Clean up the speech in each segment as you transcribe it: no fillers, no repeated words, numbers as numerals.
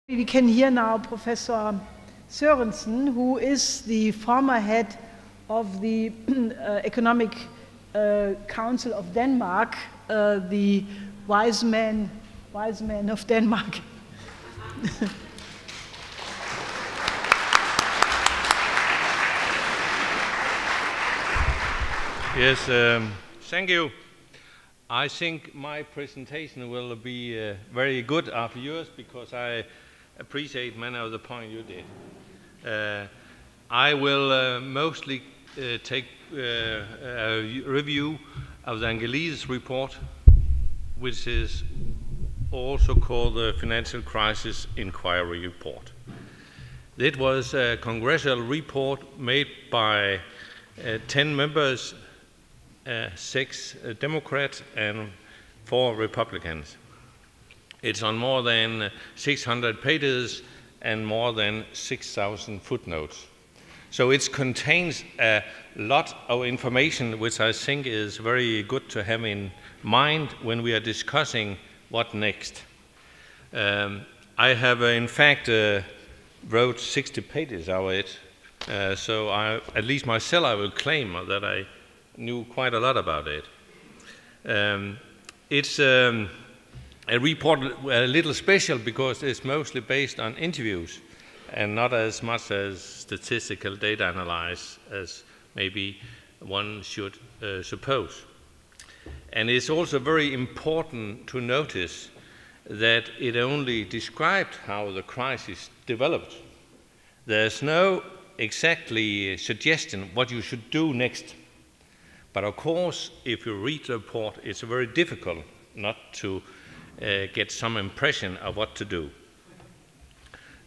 We can hear now Professor Sørensen, who is the former head of the Economic Council of Denmark, the wise man of Denmark. Yes, thank you. I think my presentation will be very good after yours because I appreciate many of the points you did. I will mostly take a review of the Angelides Report, which is also called the Financial Crisis Inquiry Report. It was a Congressional report made by 10 members, 6 Democrats and 4 Republicans. It's on more than 600 pages and more than 6,000 footnotes. So it contains a lot of information which I think is very good to have in mind when we are discussing what next. I have in fact wrote 60 pages of it, so at least myself I will claim that I knew quite a lot about it. It's a report a little special because it's mostly based on interviews and not as much as statistical data analysis as maybe one should suppose. And it's also very important to notice that it only described how the crisis developed. There's no exactly suggestion what you should do next. But of course, if you read the report, it's very difficult not to get some impression of what to do.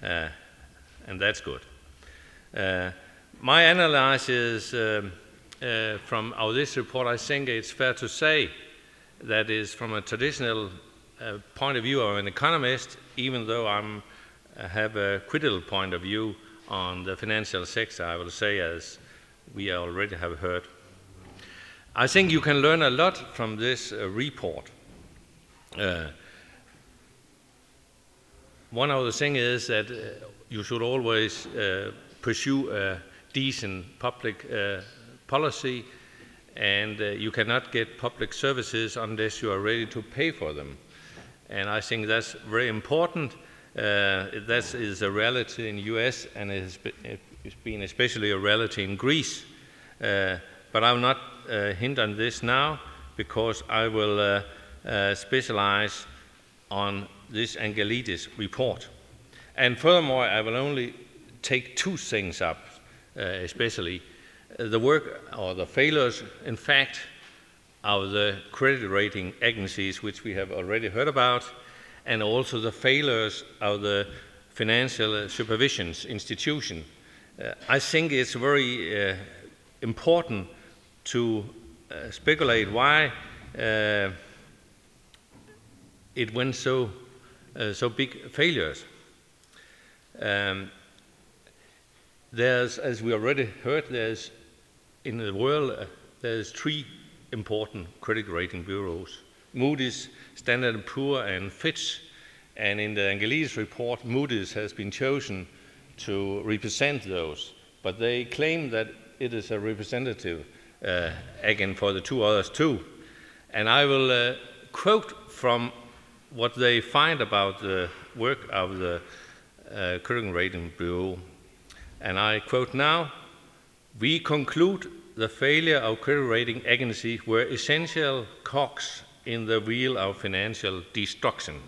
And that's good. My analysis from this report, I think it's fair to say that is from a traditional point of view of an economist, even though I have a critical point of view on the financial sector, I will say, as we already have heard. I think you can learn a lot from this report. One of the things is that you should always pursue a decent public policy, and you cannot get public services unless you are ready to pay for them. And I think that's very important. That is a reality in the US, and it's been especially a reality in Greece. But I will not hint on this now because I will specialize on this Angelides report. And furthermore, I will only take 2 things up, especially the work or the failures, in fact, of the credit rating agencies, which we have already heard about, and also the failures of the financial supervision institution. I think it's very important to speculate why it went so big failures. There's, as we already heard, there's in the world there's 3 important credit rating bureaus: Moodys, Standard & Poor, and Fitch. And in the Angelides report, Moodys has been chosen to represent those, but they claim that it is a representative again for the 2 others too. And I will quote from what they find about the work of the credit rating bureau. And I quote now: "We conclude the failure of credit rating agencies were essential cogs in the wheel of financial destruction.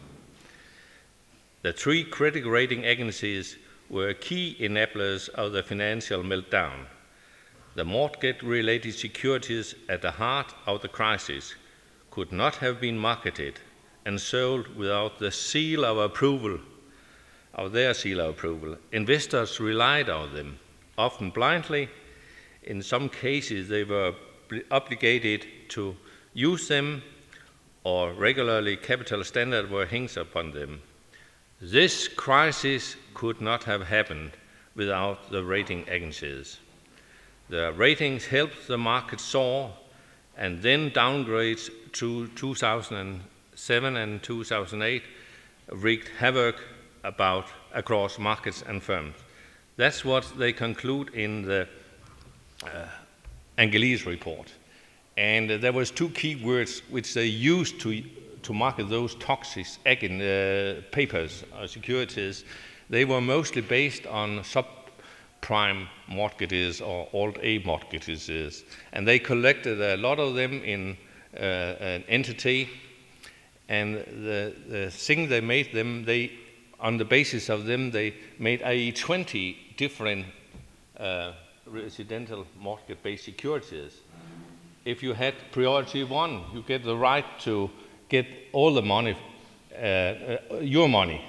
The 3 credit rating agencies were key enablers of the financial meltdown. The mortgage-related securities at the heart of the crisis could not have been marketed and sold without the seal of approval, of their seal of approval. Investors relied on them, often blindly. In some cases, they were obligated to use them, or regularly capital standards were hinged upon them. This crisis could not have happened without the rating agencies. The ratings helped the market soar, and then downgrades to 2007 and 2008 wreaked havoc across markets and firms. That's what they conclude in the Angelides Report. And there was two key words which they used to market those toxic papers or securities. They were mostly based on subprime mortgages or Alt-A mortgages. And they collected a lot of them in an entity. And the thing they made them, on the basis of them, they made 20 different residential mortgage-based securities. If you had priority one, you get the right to get all the money, your money.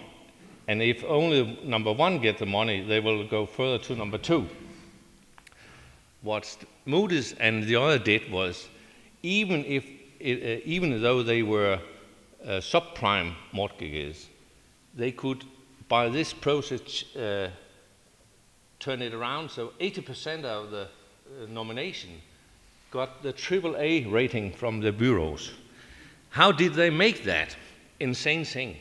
And if only number one get the money, they will go further to number two. What Moodys and the other did was, even though they were subprime mortgages, they could, by this process, turn it around. So 80% of the nomination got the AAA rating from the bureaus. How did they make that? Insane thing.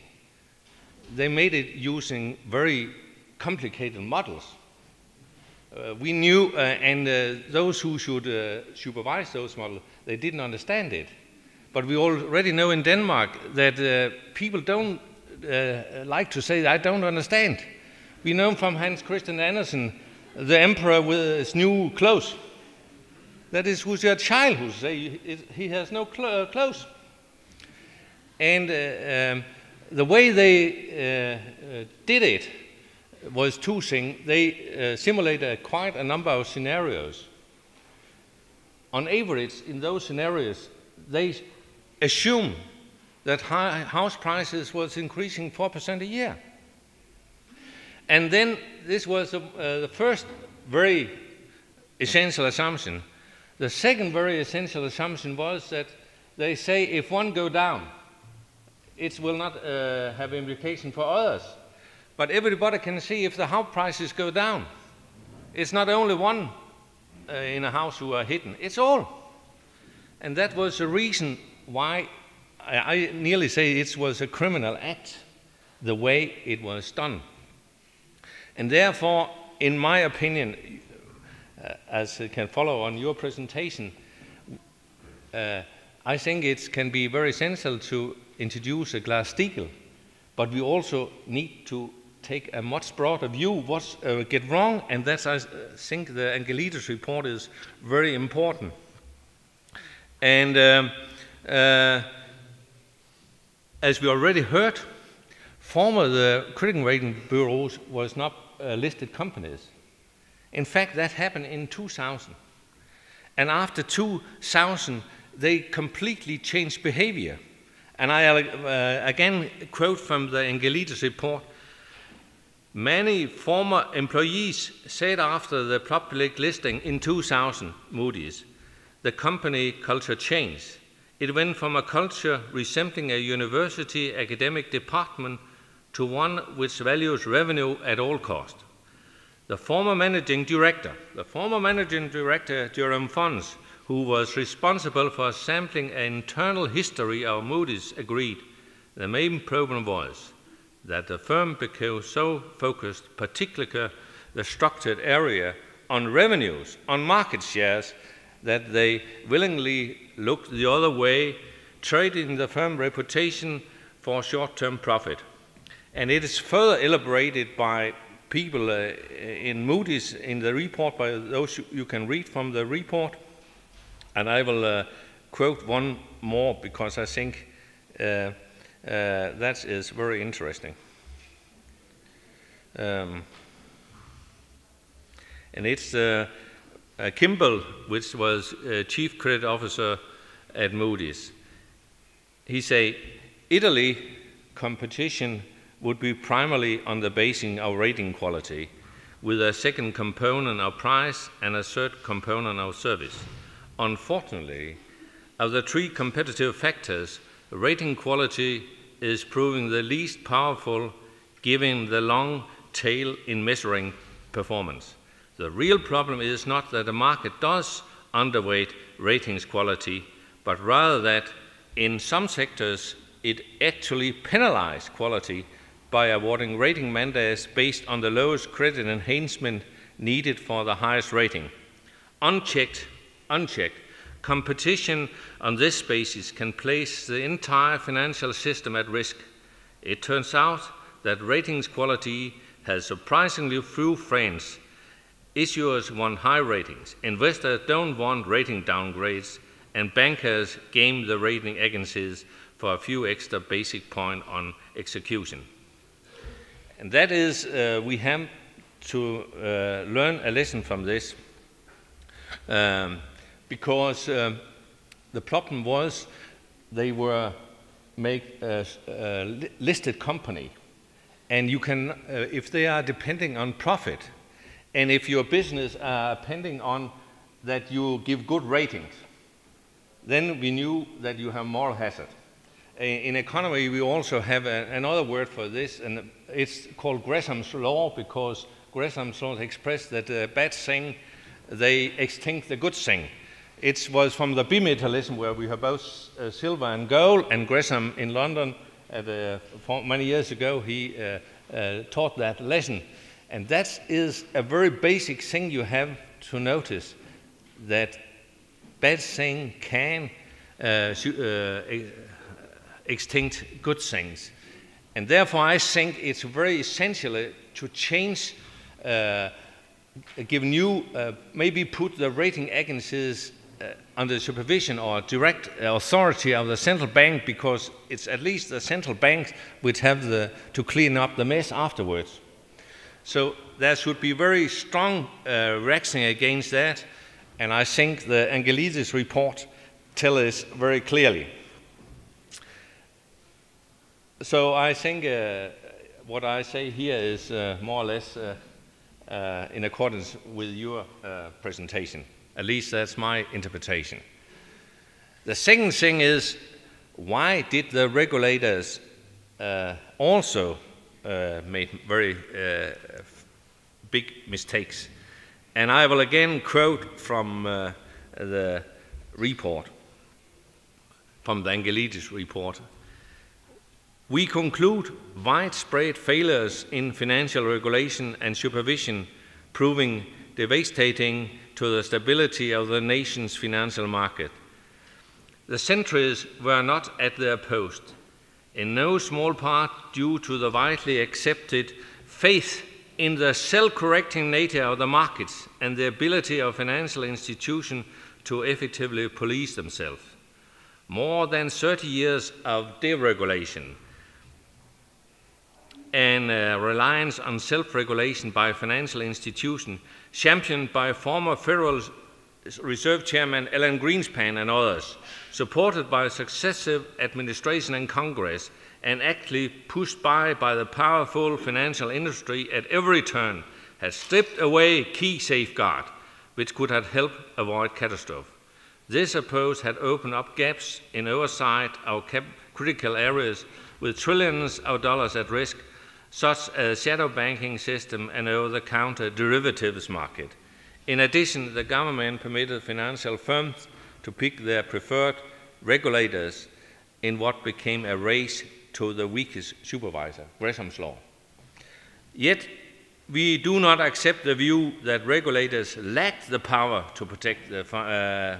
They made it using very complicated models. We knew, and those who should supervise those models, they didn't understand it. But we already know in Denmark that people don't like to say, I don't understand. We know from Hans Christian Andersen, the emperor with his new clothes. That is who's your child who say he has no clothes. And the way they did it was two things. They simulated quite a number of scenarios. On average, in those scenarios, they assumed that house prices was increasing 4% a year. And then this was the first very essential assumption. The second very essential assumption was that they say if one go down, it will not have implication for others. But everybody can see if the house prices go down. It's not only one in a house who are hidden, it's all. And that was the reason why I nearly say it was a criminal act, the way it was done. And therefore, in my opinion, as it can follow on your presentation, I think it can be very essential to introduce a Glass-Steagall, but we also need to take a much broader view what's get wrong, and that's, I think, the Angelides Report is very important. And as we already heard, former the credit rating bureaus was not listed companies. In fact, that happened in 2000. And after 2000, they completely changed behavior. And I again quote from the Angelides Report, many former employees said after the public listing in 2000, Moodys, the company culture changed. It went from a culture resembling a university academic department to one which values revenue at all costs. The former managing director, Jerome Fons, who was responsible for sampling an internal history of Moodys, agreed the main problem was that the firm became so focused, particularly the structured area, on revenues, on market shares, that they willingly looked the other way, trading the firm reputation for short-term profit. And it is further elaborated by people in Moodys in the report, by those you can read from the report. And I will quote one more because I think that is very interesting. And it's Kimball, which was Chief Credit Officer at Moodys. He said, Italy competition would be primarily on the basis of rating quality, with a second component of price and a third component of service. Unfortunately, of the three competitive factors, rating quality is proving the least powerful, given the long tail in measuring performance. The real problem is not that the market does underweight ratings quality, but rather that in some sectors it actually penalizes quality by awarding rating mandates based on the lowest credit enhancement needed for the highest rating. Unchecked, competition on this basis can place the entire financial system at risk. It turns out that ratings quality has surprisingly few friends. Issuers want high ratings, investors don't want rating downgrades, and bankers game the rating agencies for a few extra basic points on execution. And that is, we have to learn a lesson from this, because the problem was they were make a listed company, and you can, if they are depending on profit, and if your business are depending on that you give good ratings, then we knew that you have moral hazard. In economy, we also have another word for this, and it's called Gresham's law, because Gresham's law expressed that the bad thing, they extinct the good thing. It was from the bimetallism, where we have both silver and gold, and Gresham in London, many years ago, he taught that lesson. And that is a very basic thing you have to notice, that bad thing can extinct good things. And therefore I think it's very essential to change, give new, maybe put the rating agencies under supervision or direct authority of the central bank, because it's at least the central banks which have to clean up the mess afterwards. So there should be very strong reaction against that, and I think the Angelides report tells us very clearly. So I think what I say here is more or less in accordance with your presentation. At least that's my interpretation. The second thing is, why did the regulators also make very big mistakes? And I will again quote from the report, from the Angelides report. We conclude widespread failures in financial regulation and supervision, proving devastating to the stability of the nation's financial market. The centuries were not at their post, in no small part due to the widely accepted faith in the self-correcting nature of the markets and the ability of financial institutions to effectively police themselves. More than 30 years of deregulation and reliance on self-regulation by financial institutions, championed by former Federal Reserve Chairman Alan Greenspan and others, supported by successive administration and Congress, and actually pushed by the powerful financial industry at every turn, has stripped away key safeguards which could have helped avoid catastrophe. This approach had opened up gaps in oversight of critical areas with trillions of dollars at risk, such as shadow banking system and over-the-counter derivatives market. In addition, the government permitted financial firms to pick their preferred regulators in what became a race to the weakest supervisor, Gresham's law. Yet, we do not accept the view that regulators lacked the power to protect the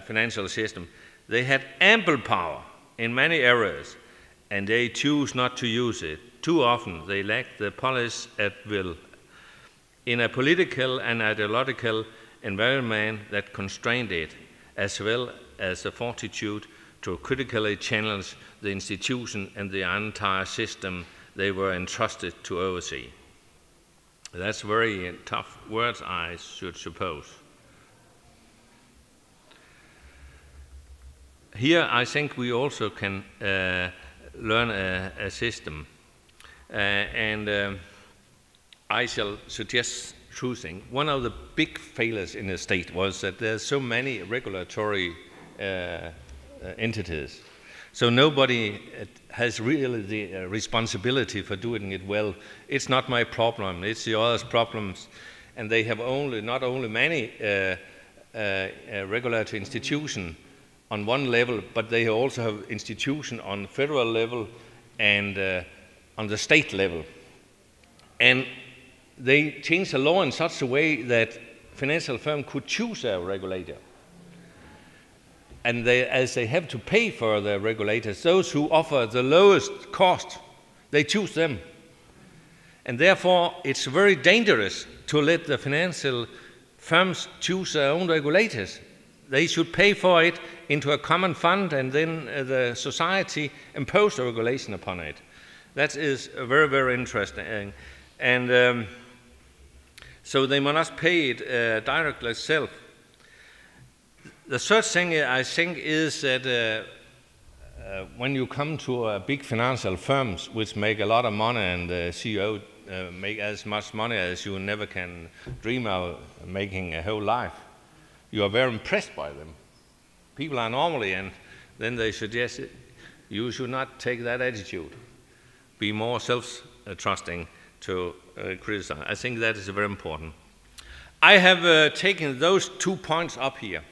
financial system. They had ample power in many areas, and they choose not to use it. Too often, they lack the policy at will. In a political and ideological environment that constrained it, as well as the fortitude to critically challenge the institution and the entire system they were entrusted to oversee. That's very tough words, I should suppose. Here, I think we also can learn a system. I shall suggest two things. One of the big failures in the state was that there's so many regulatory entities. So nobody has really the responsibility for doing it well. It's not my problem, it's the others' problems. And they have not only many regulatory institutions on one level, but they also have institutions on federal level and on the state level. And they changed the law in such a way that financial firm could choose a regulator. And as they have to pay for the regulators, those who offer the lowest cost, they choose them. And therefore, it's very dangerous to let the financial firms choose their own regulators. They should pay for it into a common fund, and then the society impose a regulation upon it. That is very, very interesting. And so they must pay it directly itself. The third thing I think is that when you come to big financial firms which make a lot of money, and the CEO make as much money as you never can dream of making a whole life, you are very impressed by them. People are normally, and then they suggest you should not take that attitude. Be more self-trusting to criticize. I think that is very important. I have taken those 2 points up here.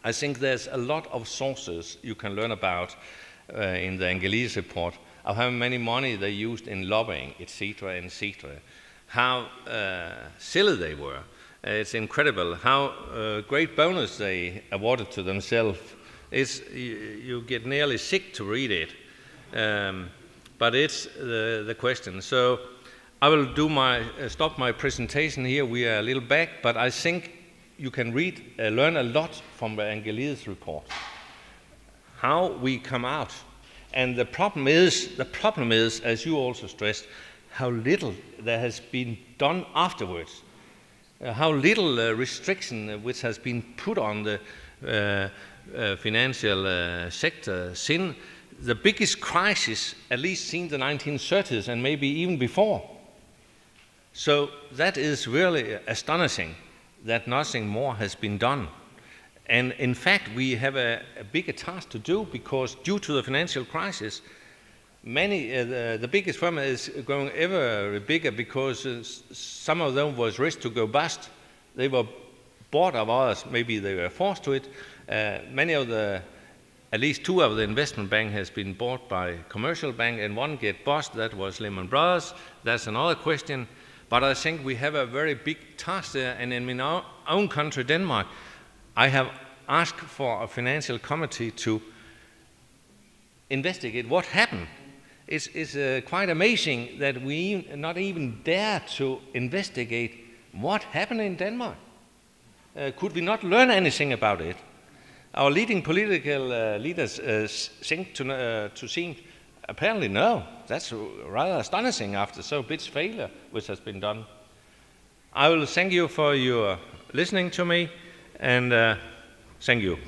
I think there's a lot of sources you can learn about in the Angelides Report of how many money they used in lobbying, etc., etc. How silly they were. It's incredible how great bonus they awarded to themselves. You get nearly sick to read it, but it's the question. So I will do stop my presentation here. We are a little back, but I think you can learn a lot from the Angelides Report. How we come out, and the problem is, as you also stressed, how little there has been done afterwards. How little restriction which has been put on the financial sector since the biggest crisis, at least since the 1930s and maybe even before. So that is really astonishing that nothing more has been done. And in fact, we have a bigger task to do, because due to the financial crisis, the biggest firm is growing ever bigger, because some of them was risk to go bust. They were bought of others, maybe they were forced to it. At least 2 of the investment bank has been bought by commercial bank, and 1 get bust. That was Lehman Brothers. That's another question. But I think we have a very big task there. And in our own country, Denmark, I have asked for a financial committee to investigate what happened. It's quite amazing that we not even dare to investigate what happened in Denmark. Could we not learn anything about it? Our leading political leaders seem to seem, apparently no. That's rather astonishing after so big failure which has been done. I will thank you for your listening to me, and thank you.